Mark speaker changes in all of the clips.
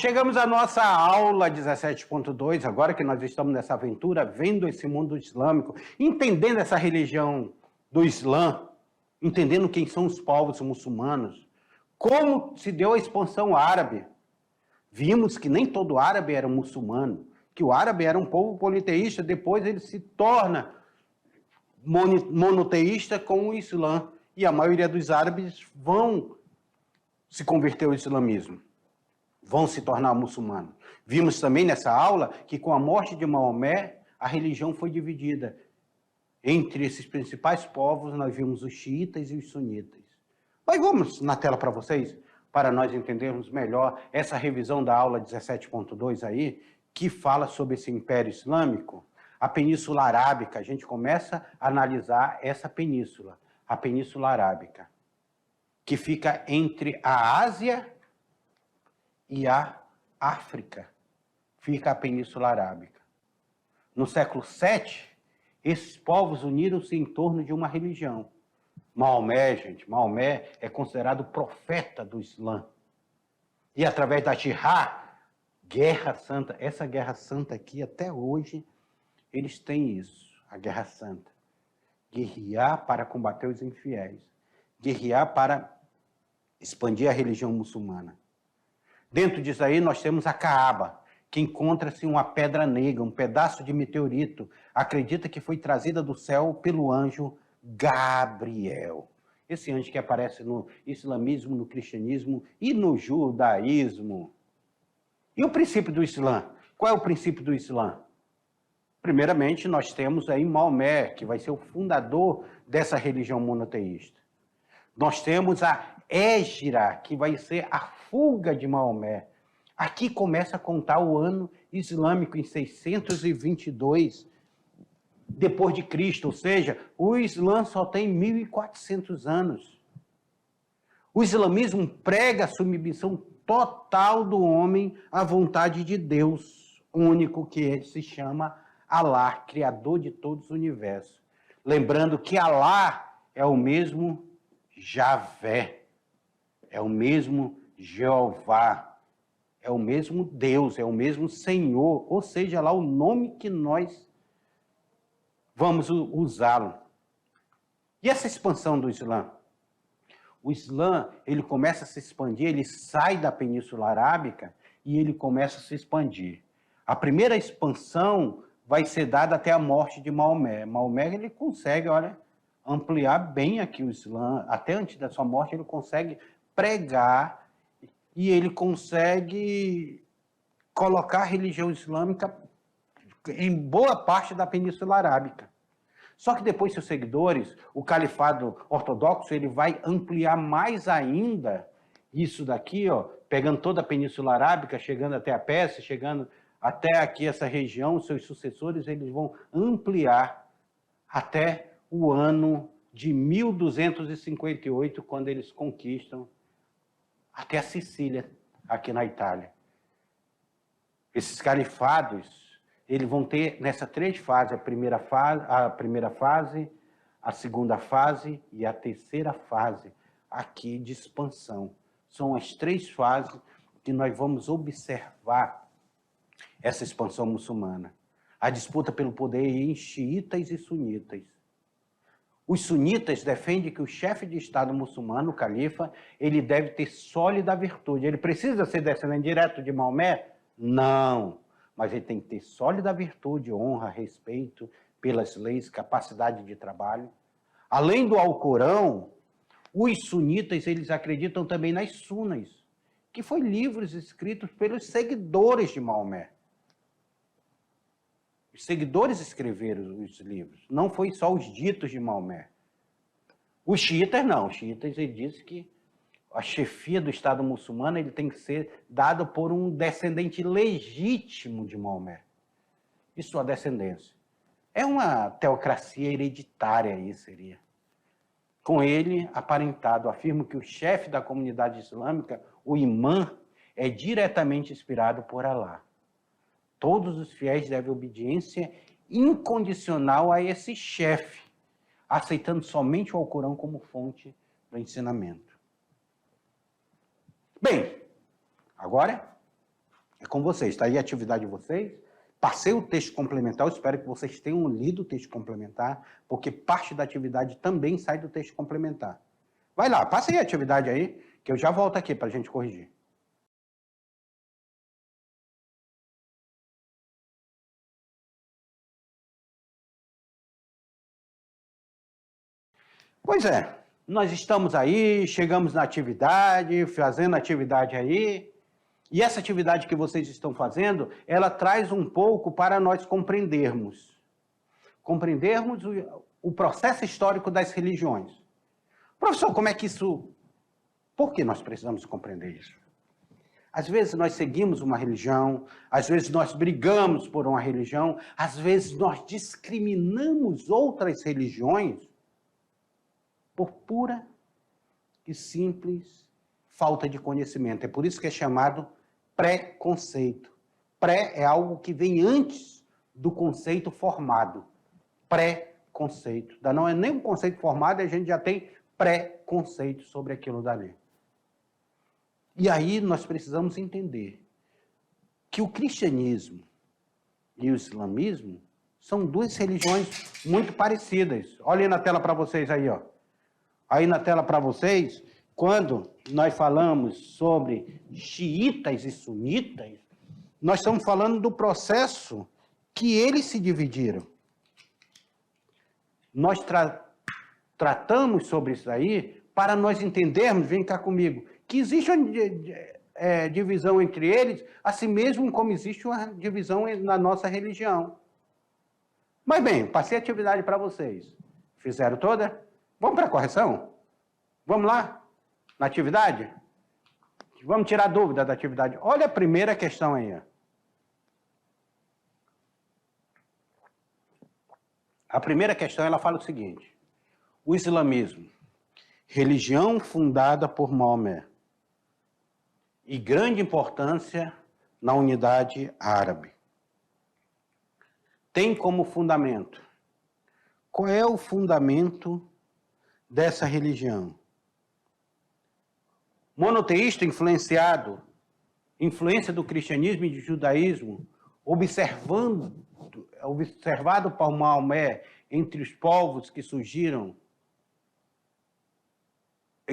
Speaker 1: chegamos à nossa aula 17.2, agora que nós estamos nessa aventura, vendo esse mundo islâmico, entendendo essa religião do Islã, entendendo quem são os povos muçulmanos, como se deu a expansão árabe. Vimos que nem todo árabe era muçulmano, que o árabe era um povo politeísta, depois ele se torna monoteísta com o Islã, e a maioria dos árabes vão se converter ao islamismo, vão se tornar muçulmanos. Vimos também nessa aula que com a morte de Maomé, a religião foi dividida. Entre esses principais povos, nós vimos os xiitas e os sunitas. Mas vamos na tela para vocês, para nós entendermos melhor essa revisão da aula 17.2 aí, que fala sobre esse Império Islâmico, a Península Arábica. A gente começa a analisar essa península, a Península Arábica, que fica entre a Ásia e a África. Fica a Península Arábica. No século VII, esses povos uniram-se em torno de uma religião. Maomé, gente, Maomé é considerado o profeta do Islã. E através da Jihad, Guerra Santa, essa Guerra Santa aqui, até hoje, eles têm isso, a Guerra Santa. Guerrear para combater os infiéis. Guerrear para expandir a religião muçulmana. Dentro disso aí, nós temos a Caaba, que encontra-se uma pedra negra, um pedaço de meteorito. Acredita que foi trazida do céu pelo anjo Gabriel. Esse anjo que aparece no islamismo, no cristianismo e no judaísmo. E o princípio do Islã? Qual é o princípio do Islã? Primeiramente, nós temos aí Maomé, que vai ser o fundador dessa religião monoteísta. Nós temos a Hégira, que vai ser a fuga de Maomé. Aqui começa a contar o ano islâmico em 622 depois de Cristo, ou seja, o Islã só tem 1.400 anos. O islamismo prega a submissão total do homem à vontade de Deus, único, que se chama Alá, criador de todos os universos. Lembrando que Alá é o mesmo Javé, é o mesmo Jeová, é o mesmo Deus, é o mesmo Senhor, ou seja, lá o nome que nós vamos usá-lo. E essa expansão do Islã? O Islã, ele começa a se expandir, ele sai da Península Arábica e ele começa a se expandir. A primeira expansão vai ser dada até a morte de Maomé. Maomé, ele consegue, olha, ampliar bem aqui o Islã, até antes da sua morte ele consegue pregar e ele consegue colocar a religião islâmica em boa parte da Península Arábica. Só que depois seus seguidores, o califado ortodoxo, ele vai ampliar mais ainda isso daqui, ó, pegando toda a Península Arábica, chegando até a Pérsia, chegando até aqui essa região, seus sucessores, eles vão ampliar até o ano de 1258, quando eles conquistam até a Sicília, aqui na Itália. Esses califados, eles vão ter nessas três fases, a primeira fase, a segunda fase e a terceira fase aqui de expansão. São as três fases que nós vamos observar essa expansão muçulmana. A disputa pelo poder em xiitas e sunitas. Os sunitas defendem que o chefe de Estado muçulmano, o califa, ele deve ter sólida virtude. Ele precisa ser descendente direto de Maomé? Não. Mas ele tem que ter sólida virtude, honra, respeito pelas leis, capacidade de trabalho. Além do Alcorão, os sunitas, eles acreditam também nas sunas, que foi livros escritos pelos seguidores de Maomé. Os seguidores escreveram os livros, não foi só os ditos de Maomé. Os xiitas não, os xiitas, ele diz que a chefia do Estado muçulmano ele tem que ser dada por um descendente legítimo de Maomé e sua descendência. É uma teocracia hereditária aí, seria. Com ele, aparentado, afirma que o chefe da comunidade islâmica, o imã, é diretamente inspirado por Alá. Todos os fiéis devem obediência incondicional a esse chefe, aceitando somente o Alcorão como fonte do ensinamento. Bem, agora É com vocês, está aí a atividade de vocês. Passei o texto complementar, eu espero que vocês tenham lido o texto complementar, porque parte da atividade também sai do texto complementar. Vai lá, passa aí a atividade aí, que eu já volto aqui para a gente corrigir. Pois é, nós estamos aí, chegamos na atividade, fazendo atividade aí, e essa atividade que vocês estão fazendo, ela traz um pouco para nós compreendermos o processo histórico das religiões. Professor, como é que isso... Por que nós precisamos compreender isso? Às vezes nós seguimos uma religião, às vezes nós brigamos por uma religião, às vezes nós discriminamos outras religiões por pura e simples falta de conhecimento. É por isso que é chamado preconceito. Pré é algo que vem antes do conceito formado. Preconceito. Não é nem um conceito formado, a gente já tem preconceito sobre aquilo dali. E aí nós precisamos entender que o cristianismo e o islamismo são duas religiões muito parecidas. Olhem na tela para vocês aí, ó. Aí na tela para vocês, quando nós falamos sobre xiitas e sunitas, nós estamos falando do processo que eles se dividiram. Nós tratamos sobre isso aí para nós entendermos, vem cá comigo, que existe uma divisão entre eles, assim mesmo como existe uma divisão na nossa religião. Mas bem, passei a atividade para vocês. Fizeram toda? Vamos para a correção? Vamos lá? Na atividade? Vamos tirar dúvida da atividade. Olha a primeira questão aí. A primeira questão, ela fala o seguinte: o islamismo, religião fundada por Maomé, e grande importância na unidade árabe. Tem como fundamento. Qual é o fundamento dessa religião? Monoteísta influência do cristianismo e do judaísmo, observado por Maomé entre os povos que surgiram,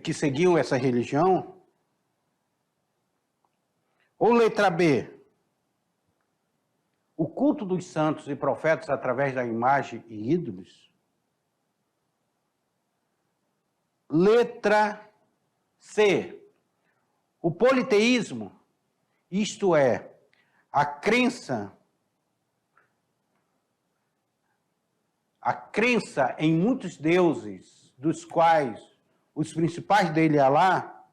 Speaker 1: que seguiam essa religião? Ou letra B, o culto dos santos e profetas através da imagem e ídolos? Letra C, o politeísmo, isto é, a crença em muitos deuses, dos quais os principais dele é Alá,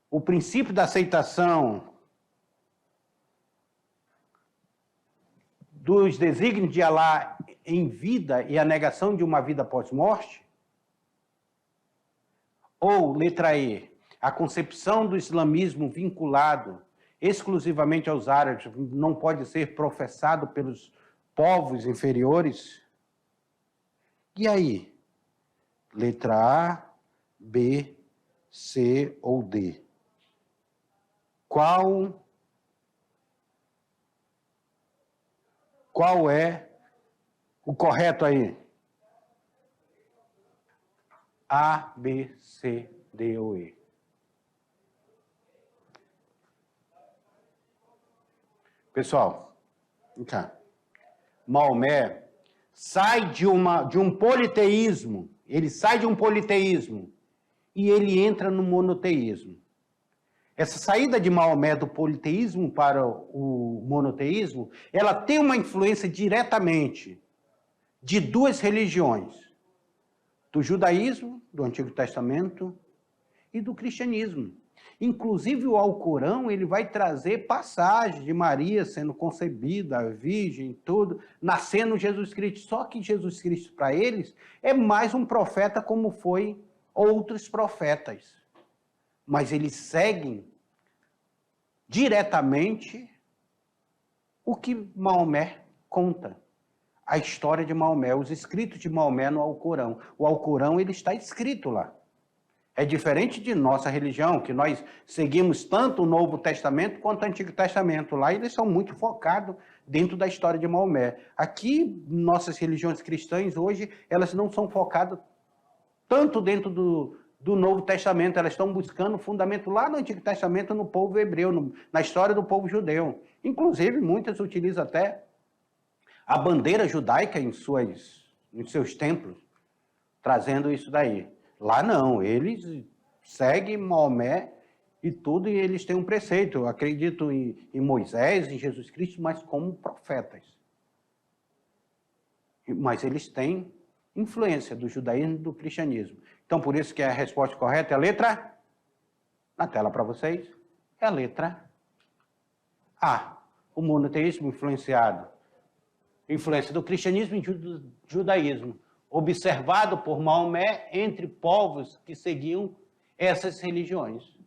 Speaker 1: o princípio da aceitação dos desígnios de Alá em vida e a negação de uma vida pós-morte? Ou, letra E, a concepção do islamismo vinculado exclusivamente aos árabes não pode ser professado pelos povos inferiores? E aí? Letra A, B, C ou D? Qual é o correto aí? A, B, C, D ou E. Pessoal, vem cá. Maomé sai de um politeísmo, ele sai de um politeísmo e ele entra no monoteísmo. Essa saída de Maomé do politeísmo para o monoteísmo, ela tem uma influência diretamente de duas religiões, do judaísmo, do Antigo Testamento, e do cristianismo. Inclusive o Alcorão, ele vai trazer passagens de Maria sendo concebida, a virgem, tudo, nascendo Jesus Cristo. Só que Jesus Cristo, para eles, é mais um profeta como foi outros profetas. Mas eles seguem diretamente o que Maomé conta. A história de Maomé, os escritos de Maomé no Alcorão. O Alcorão, ele está escrito lá. É diferente de nossa religião, que nós seguimos tanto o Novo Testamento quanto o Antigo Testamento. Lá eles são muito focados dentro da história de Maomé. Aqui, nossas religiões cristãs hoje, elas não são focadas tanto dentro do Novo Testamento, elas estão buscando fundamento lá no Antigo Testamento, no povo hebreu, na história do povo judeu. Inclusive, muitas utilizam até a bandeira judaica em seus templos, trazendo isso daí. Lá não, eles seguem Maomé e tudo, e eles têm um preceito. Eu acredito em Moisés, em Jesus Cristo, mas como profetas. Mas eles têm influência do judaísmo e do cristianismo. Então, por isso que a resposta correta é a letra, na tela para vocês, é a letra A. O monoteísmo influência do cristianismo e do judaísmo, observado por Maomé entre povos que seguiam essas religiões.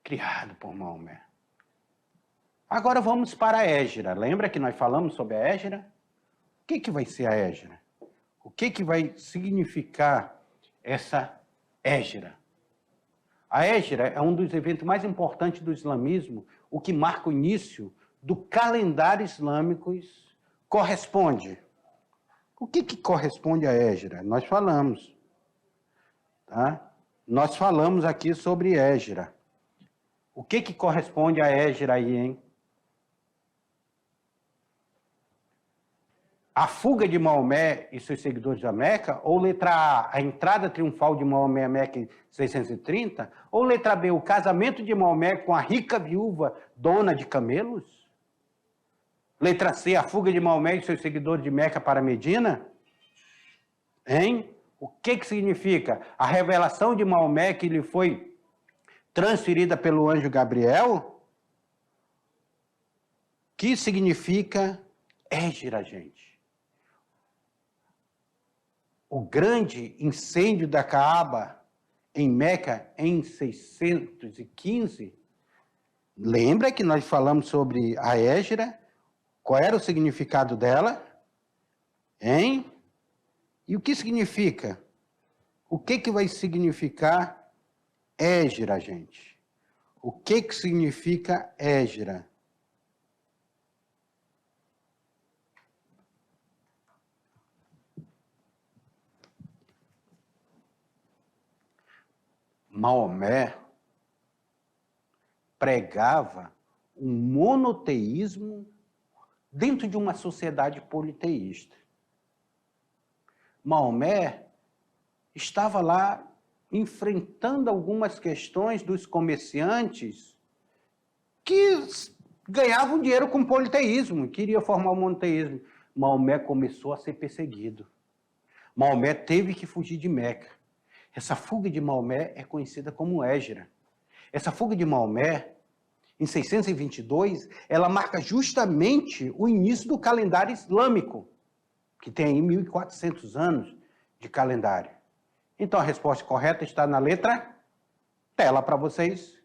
Speaker 1: Criado por Maomé. Agora vamos para a Égira. Lembra que nós falamos sobre a Égira? O que vai ser a Égira? O que vai significar essa Égira? A Égira é um dos eventos mais importantes do islamismo, o que marca o início do calendário islâmico. Corresponde. O que corresponde a Égira? Nós falamos. Tá? Nós falamos aqui sobre Égira. O que corresponde a Égira aí, hein? A fuga de Maomé e seus seguidores da Meca? Ou letra A, a entrada triunfal de Maomé à Meca em 630? Ou letra B, o casamento de Maomé com a rica viúva dona de camelos? Letra C, a fuga de Maomé e seus seguidores de Meca para Medina? Hein? O que significa? A revelação de Maomé que lhe foi transferida pelo anjo Gabriel? Que significa Égira, gente? O grande incêndio da Caaba em Meca em 615. Lembra que nós falamos sobre a Égira? Qual era o significado dela? Hein? E o que significa? O que vai significar Égira, gente? O que significa Égira? Maomé pregava um monoteísmo dentro de uma sociedade politeísta. Maomé estava lá enfrentando algumas questões dos comerciantes que ganhavam dinheiro com politeísmo, queria formar o monoteísmo. Maomé começou a ser perseguido. Maomé teve que fugir de Meca. Essa fuga de Maomé é conhecida como Égira. Essa fuga de Maomé, em 622, ela marca justamente o início do calendário islâmico, que tem aí 1.400 anos de calendário. Então, a resposta correta está na letra, tela para vocês,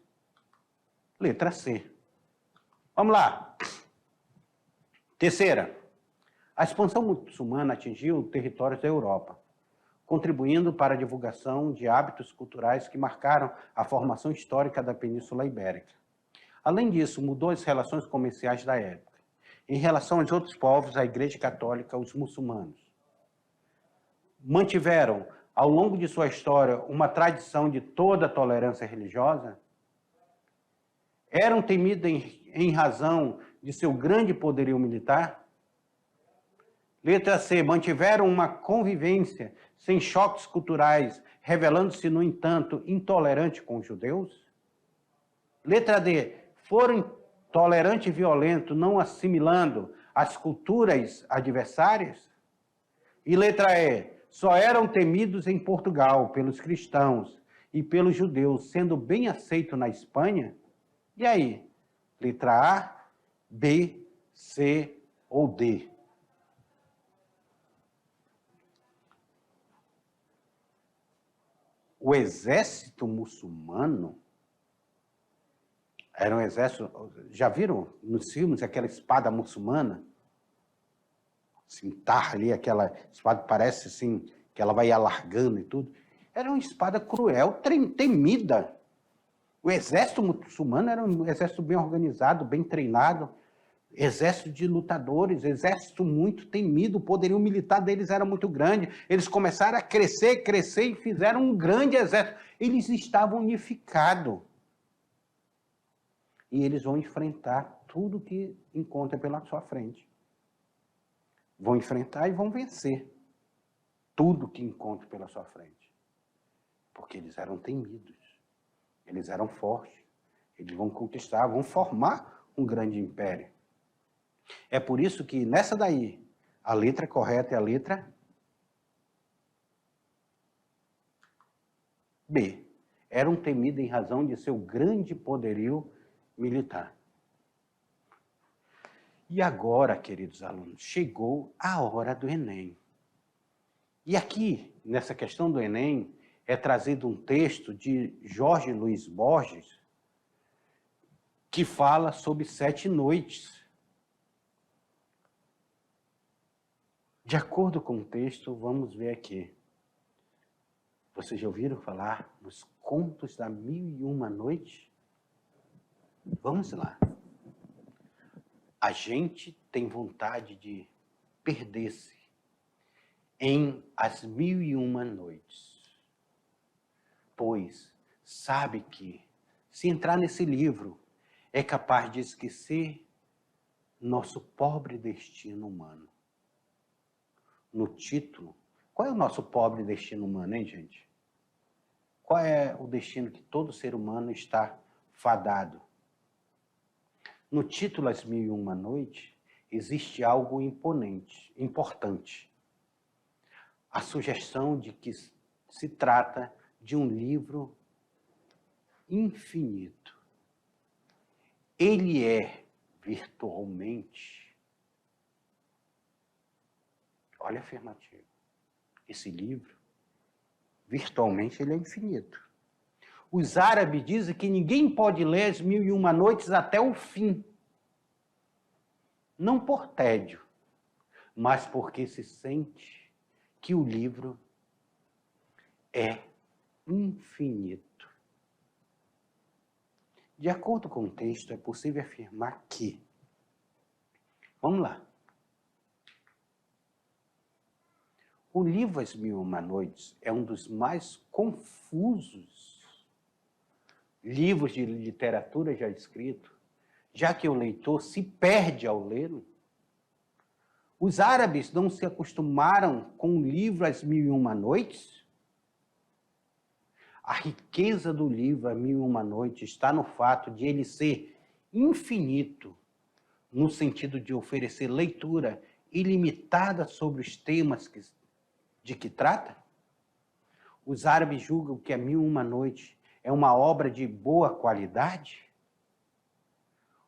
Speaker 1: letra C. Vamos lá. Terceira, a expansão muçulmana atingiu territórios da Europa, contribuindo para a divulgação de hábitos culturais que marcaram a formação histórica da Península Ibérica. Além disso, mudou as relações comerciais da época. Em relação aos outros povos, a Igreja Católica, os muçulmanos, mantiveram, ao longo de sua história, uma tradição de toda tolerância religiosa, eram temidos em razão de seu grande poderio militar. Letra C, mantiveram uma convivência sem choques culturais, revelando-se, no entanto, intolerante com os judeus. Letra D, foram tolerantes e violentos, não assimilando as culturas adversárias. E letra E, só eram temidos em Portugal pelos cristãos e pelos judeus, sendo bem aceito na Espanha. E aí? Letra A, B, C ou D? O exército muçulmano era um exército... Já viram nos filmes aquela espada muçulmana? Cintar ali, aquela espada que parece assim, que ela vai alargando e tudo. Era uma espada cruel, temida. O exército muçulmano era um exército bem organizado, bem treinado, exército de lutadores, exército muito temido, o poderio militar deles era muito grande. Eles começaram a crescer e fizeram um grande exército. Eles estavam unificados. E eles vão enfrentar tudo que encontra pela sua frente. Vão enfrentar e vão vencer tudo que encontra pela sua frente. Porque eles eram temidos. Eles eram fortes. Eles vão conquistar, vão formar um grande império. É por isso que nessa daí, a letra correta é a letra B. Eram temidos em razão de seu grande poderio militar. E agora, queridos alunos, chegou a hora do Enem. E aqui, nessa questão do Enem, é trazido um texto de Jorge Luiz Borges, que fala sobre 7 noites. De acordo com o texto, vamos ver aqui. Vocês já ouviram falar nos contos da 1001 Noite? Vamos lá. A gente tem vontade de perder-se em As 1001 Noites. Pois sabe que, se entrar nesse livro, é capaz de esquecer nosso pobre destino humano. No título, qual é o nosso pobre destino humano, hein, gente? Qual é o destino que todo ser humano está fadado? No título As 1001 Noites, existe algo imponente, importante. A sugestão de que se trata de um livro infinito. Ele é virtualmente, olha a afirmativa, esse livro, virtualmente ele é infinito. Os árabes dizem que ninguém pode ler As 1001 Noites até o fim. Não por tédio, mas porque se sente que o livro é infinito. De acordo com o texto, é possível afirmar que... Vamos lá. O livro As 1001 Noites é um dos mais confusos livros de literatura já escrito, já que o leitor se perde ao lê-lo. Os árabes não se acostumaram com o livro As 1001 Noites. A riqueza do livro As 1001 Noites está no fato de ele ser infinito, no sentido de oferecer leitura ilimitada sobre os temas de que trata. Os árabes julgam que As 1001 Noites é uma obra de boa qualidade.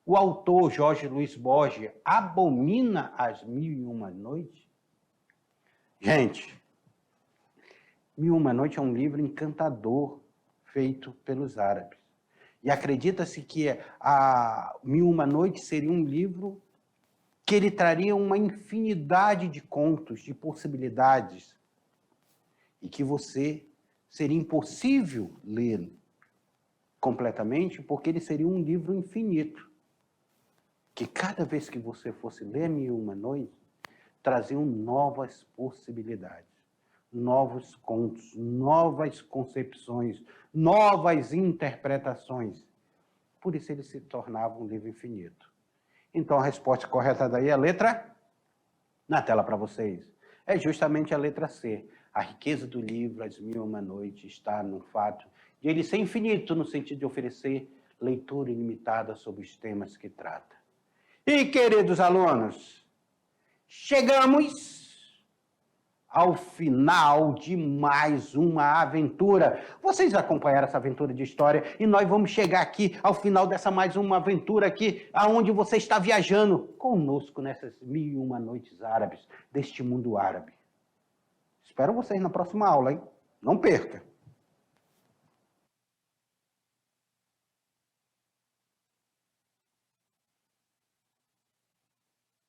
Speaker 1: O autor Jorge Luiz Borges abomina As 1001 Noites. Gente, 1001 Noites é um livro encantador feito pelos árabes. E acredita-se que a 1001 Noites seria um livro que ele traria uma infinidade de contos, de possibilidades, e que você seria impossível ler completamente, porque ele seria um livro infinito, que cada vez que você fosse ler 1001 Noites, traziam novas possibilidades, novos contos, novas concepções, novas interpretações. Por isso ele se tornava um livro infinito. Então a resposta correta daí é a letra, na tela para vocês, é justamente a letra C. A riqueza do livro As 1001 Noites está no fato de ele ser infinito, no sentido de oferecer leitura ilimitada sobre os temas que trata. E, queridos alunos, chegamos ao final de mais uma aventura. Vocês acompanharam essa aventura de história e nós vamos chegar aqui ao final dessa mais uma aventura aqui, aonde você está viajando conosco nessas 1001 Noites árabes, deste mundo árabe. Espero vocês na próxima aula, hein? Não perca!